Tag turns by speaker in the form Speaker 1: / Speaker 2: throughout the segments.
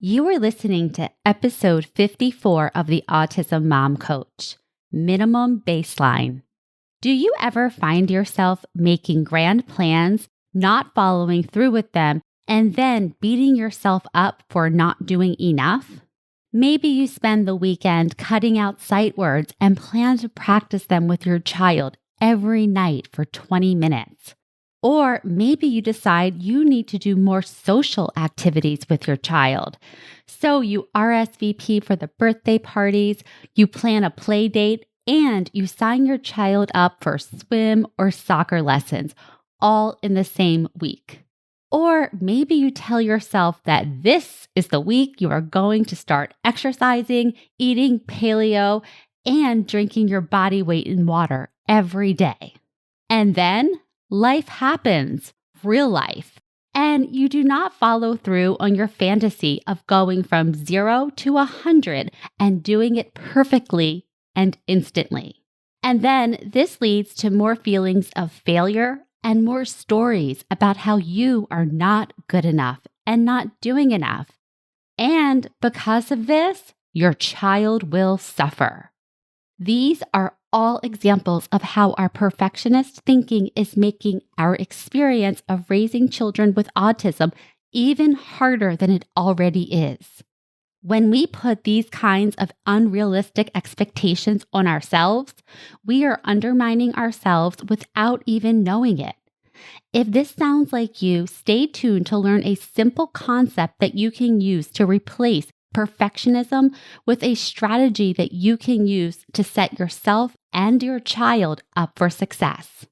Speaker 1: You are listening to episode 54 of the Autism Mom Coach, Minimum Baseline. Do you ever find yourself making grand plans, not following through with them, and then beating yourself up for not doing enough? Maybe you spend the weekend cutting out sight words and plan to practice them with your child every night for 20 minutes. Or maybe you decide you need to do more social activities with your child. So you RSVP for the birthday parties, you plan a play date, and you sign your child up for swim or soccer lessons, all in the same week. Or maybe you tell yourself that this is the week you are going to start exercising, eating paleo, and drinking your body weight in water every day. And then life happens, real life, and you do not follow through on your fantasy of going from 0 to 100 and doing it perfectly and instantly. And then this leads to more feelings of failure and more stories about how you are not good enough and not doing enough. And because of this, your child will suffer. These are all examples of how our perfectionist thinking is making our experience of raising children with autism even harder than it already is. When we put these kinds of unrealistic expectations on ourselves, we are undermining ourselves without even knowing it. If this sounds like you, stay tuned to learn a simple concept that you can use to replace perfectionism with a strategy that you can use to set yourself and your child up for success.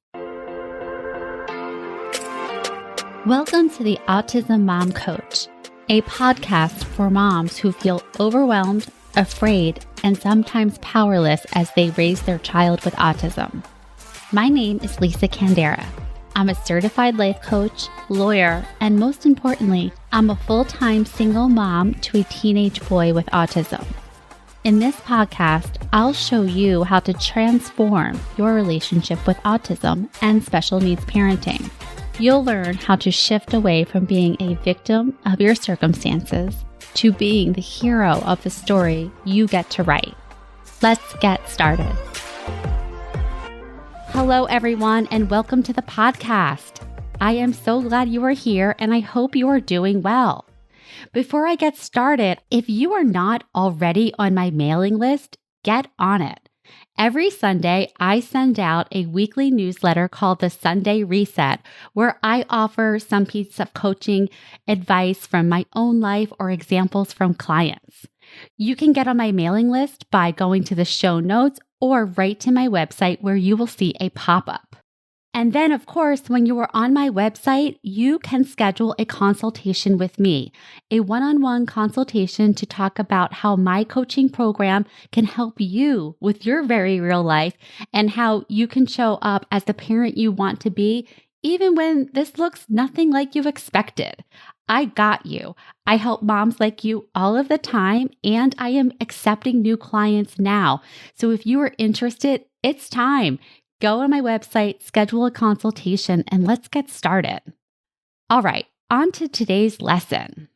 Speaker 1: Welcome to the Autism Mom Coach, a podcast for moms who feel overwhelmed, afraid, and sometimes powerless as they raise their child with autism. My name is Lisa Candera. I'm a certified life coach, lawyer, and most importantly, I'm a full-time single mom to a teenage boy with autism. In this podcast, I'll show you how to transform your relationship with autism and special needs parenting. You'll learn how to shift away from being a victim of your circumstances to being the hero of the story you get to write. Let's get started. Hello, everyone, and welcome to the podcast. I am so glad you are here, and I hope you are doing well. Before I get started, if you are not already on my mailing list, get on it. Every Sunday, I send out a weekly newsletter called the Sunday Reset, where I offer some piece of coaching advice from my own life or examples from clients. You can get on my mailing list by going to the show notes or right to my website where you will see a pop-up. And then, of course, when you are on my website, you can schedule a consultation with me, a one-on-one consultation to talk about how my coaching program can help you with your very real life and how you can show up as the parent you want to be, even when this looks nothing like you've expected. I got you. I help moms like you all of the time, and I am accepting new clients now. So if you are interested, it's time. Go on my website, schedule a consultation, and let's get started. All right, on to today's lesson.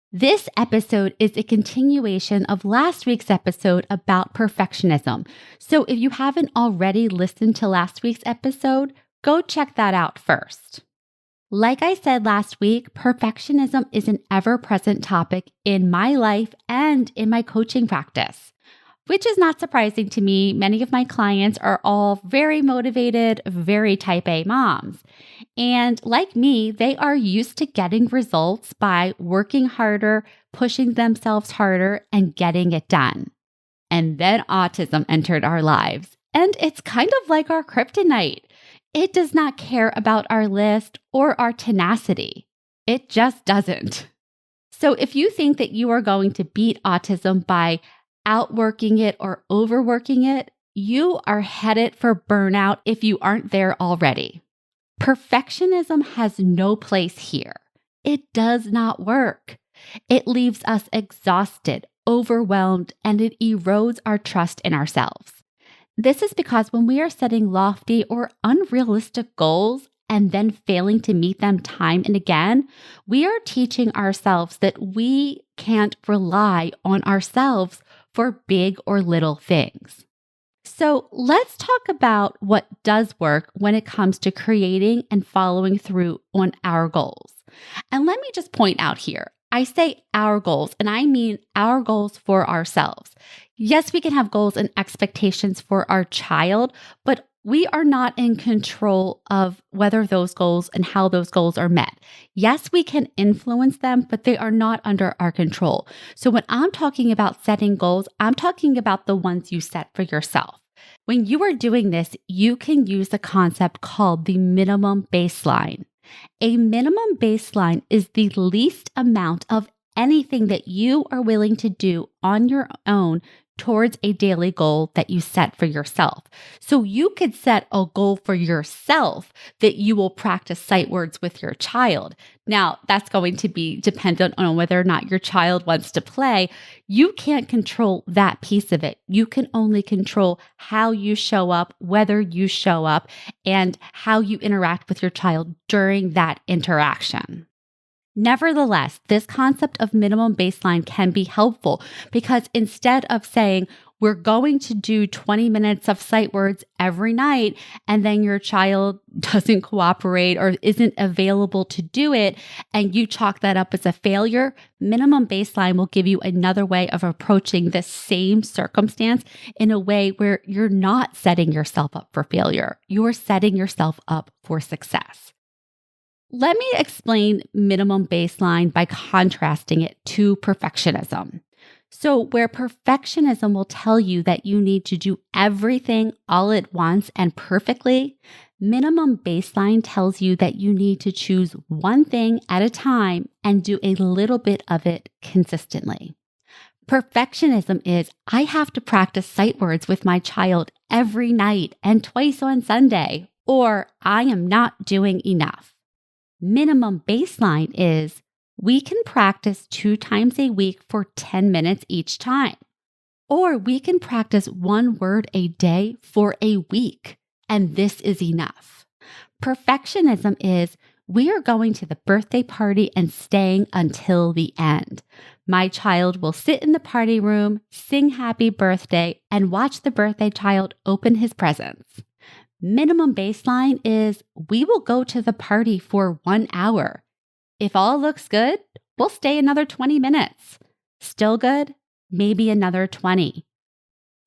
Speaker 1: This episode is a continuation of last week's episode about perfectionism. So if you haven't already listened to last week's episode, go check that out first. Like I said last week, perfectionism is an ever-present topic in my life and in my coaching practice, which is not surprising to me. Many of my clients are all very motivated, very type A moms. And like me, they are used to getting results by working harder, pushing themselves harder, and getting it done. And then autism entered our lives. And it's kind of like our kryptonite. It does not care about our list or our tenacity. It just doesn't. So if you think that you are going to beat autism by outworking it or overworking it, you are headed for burnout if you aren't there already. Perfectionism has no place here. It does not work. It leaves us exhausted, overwhelmed, and it erodes our trust in ourselves. This is because when we are setting lofty or unrealistic goals and then failing to meet them time and again, we are teaching ourselves that we can't rely on ourselves for big or little things. So let's talk about what does work when it comes to creating and following through on our goals. And let me just point out here, I say our goals, and I mean our goals for ourselves. Yes, we can have goals and expectations for our child, but we are not in control of whether those goals and how those goals are met. Yes, we can influence them, but they are not under our control. So when I'm talking about setting goals, I'm talking about the ones you set for yourself. When you are doing this, you can use a concept called the minimum baseline. A minimum baseline is the least amount of anything that you are willing to do on your own towards a daily goal that you set for yourself. So you could set a goal for yourself that you will practice sight words with your child. Now, that's going to be dependent on whether or not your child wants to play. You can't control that piece of it. You can only control how you show up, whether you show up, and how you interact with your child during that interaction. Nevertheless, this concept of minimum baseline can be helpful because instead of saying, we're going to do 20 minutes of sight words every night, and then your child doesn't cooperate or isn't available to do it, and you chalk that up as a failure, minimum baseline will give you another way of approaching the same circumstance in a way where you're not setting yourself up for failure. You're setting yourself up for success. Let me explain minimum baseline by contrasting it to perfectionism. So where perfectionism will tell you that you need to do everything all at once and perfectly, minimum baseline tells you that you need to choose one thing at a time and do a little bit of it consistently. Perfectionism is, I have to practice sight words with my child every night and twice on Sunday, or I am not doing enough. Minimum baseline is we can practice 2 times a week for 10 minutes each time. Or we can practice 1 word a day for a week, and this is enough. Perfectionism is we are going to the birthday party and staying until the end. My child will sit in the party room, sing happy birthday, and watch the birthday child open his presents. Minimum baseline is we will go to the party for 1 hour. If all looks good, we'll stay another 20 minutes. Still good? Maybe another 20.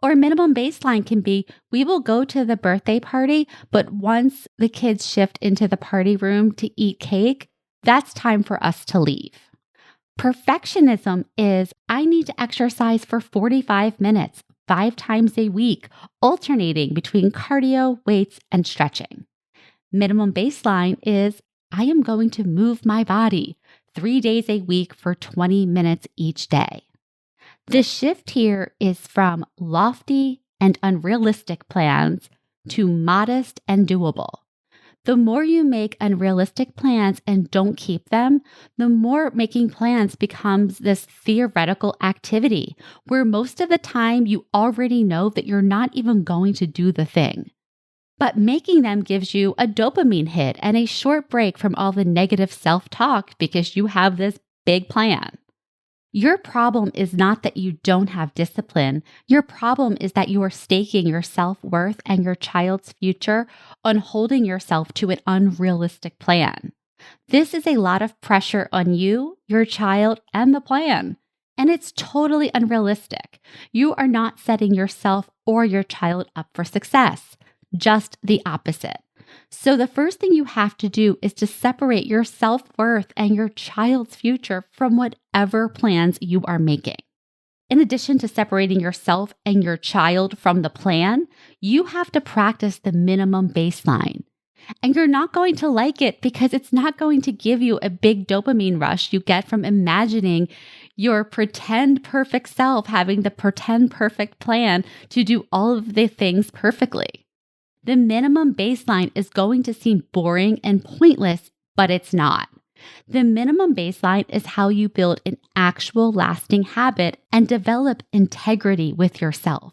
Speaker 1: Or minimum baseline can be we will go to the birthday party, but once the kids shift into the party room to eat cake, that's time for us to leave. Perfectionism is I need to exercise for 45 minutes. 5 times a week, alternating between cardio, weights, and stretching. Minimum baseline is I am going to move my body 3 days a week for 20 minutes each day. The shift here is from lofty and unrealistic plans to modest and doable. The more you make unrealistic plans and don't keep them, the more making plans becomes this theoretical activity where most of the time you already know that you're not even going to do the thing. But making them gives you a dopamine hit and a short break from all the negative self-talk because you have this big plan. Your problem is not that you don't have discipline. Your problem is that you are staking your self-worth and your child's future on holding yourself to an unrealistic plan. This is a lot of pressure on you, your child, and the plan. And it's totally unrealistic. You are not setting yourself or your child up for success. Just the opposite. So the first thing you have to do is to separate your self-worth and your child's future from whatever plans you are making. In addition to separating yourself and your child from the plan, you have to practice the minimum baseline. And you're not going to like it because it's not going to give you a big dopamine rush you get from imagining your pretend perfect self having the pretend perfect plan to do all of the things perfectly. The minimum baseline is going to seem boring and pointless, but it's not. The minimum baseline is how you build an actual lasting habit and develop integrity with yourself.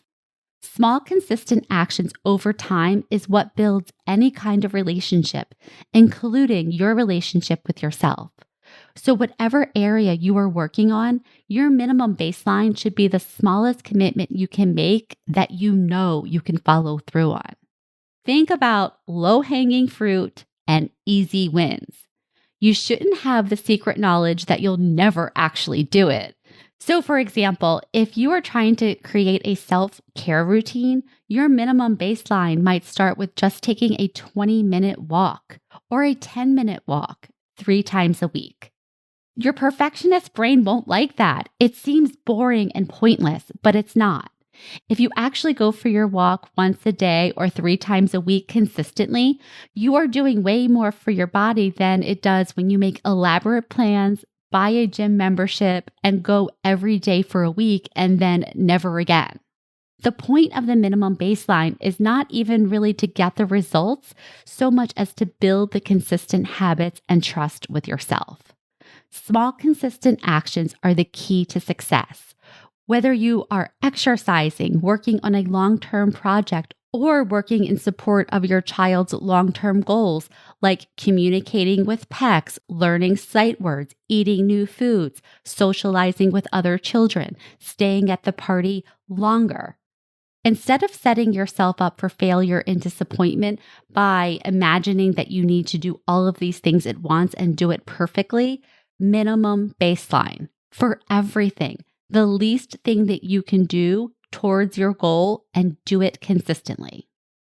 Speaker 1: Small, consistent actions over time is what builds any kind of relationship, including your relationship with yourself. So whatever area you are working on, your minimum baseline should be the smallest commitment you can make that you know you can follow through on. Think about low-hanging fruit and easy wins. You shouldn't have the secret knowledge that you'll never actually do it. So for example, if you are trying to create a self-care routine, your minimum baseline might start with just taking a 20-minute walk or a 10-minute walk 3 times a week. Your perfectionist brain won't like that. It seems boring and pointless, but it's not. If you actually go for your walk once a day or 3 times a week consistently, you are doing way more for your body than it does when you make elaborate plans, buy a gym membership, and go every day for a week and then never again. The point of the minimum baseline is not even really to get the results so much as to build the consistent habits and trust with yourself. Small, consistent actions are the key to success. Whether you are exercising, working on a long-term project, or working in support of your child's long-term goals, like communicating with pecs, learning sight words, eating new foods, socializing with other children, staying at the party longer. Instead of setting yourself up for failure and disappointment by imagining that you need to do all of these things at once and do it perfectly, minimum baseline for everything, the least thing that you can do towards your goal, and do it consistently.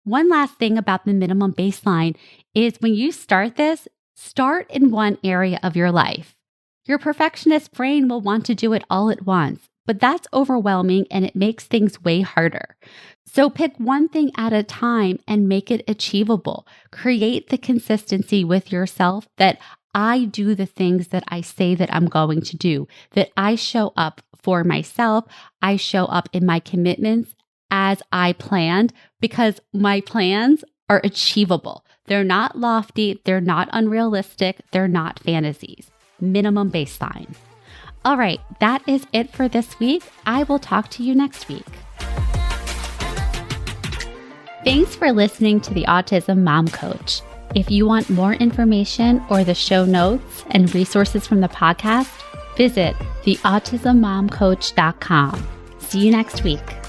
Speaker 1: One last thing about the minimum baseline is when you start this, start in one area of your life. Your perfectionist brain will want to do it all at once, but that's overwhelming and it makes things way harder. So pick one thing at a time and make it achievable. Create the consistency with yourself that I do the things that I say that I'm going to do, that I show up for myself, I show up in my commitments as I planned, because my plans are achievable. They're not lofty, they're not unrealistic, they're not fantasies. Minimum baseline. All right, that is it for this week. I will talk to you next week. Thanks for listening to the Autism Mom Coach. If you want more information or the show notes and resources from the podcast, visit theautismmomcoach.com. See you next week.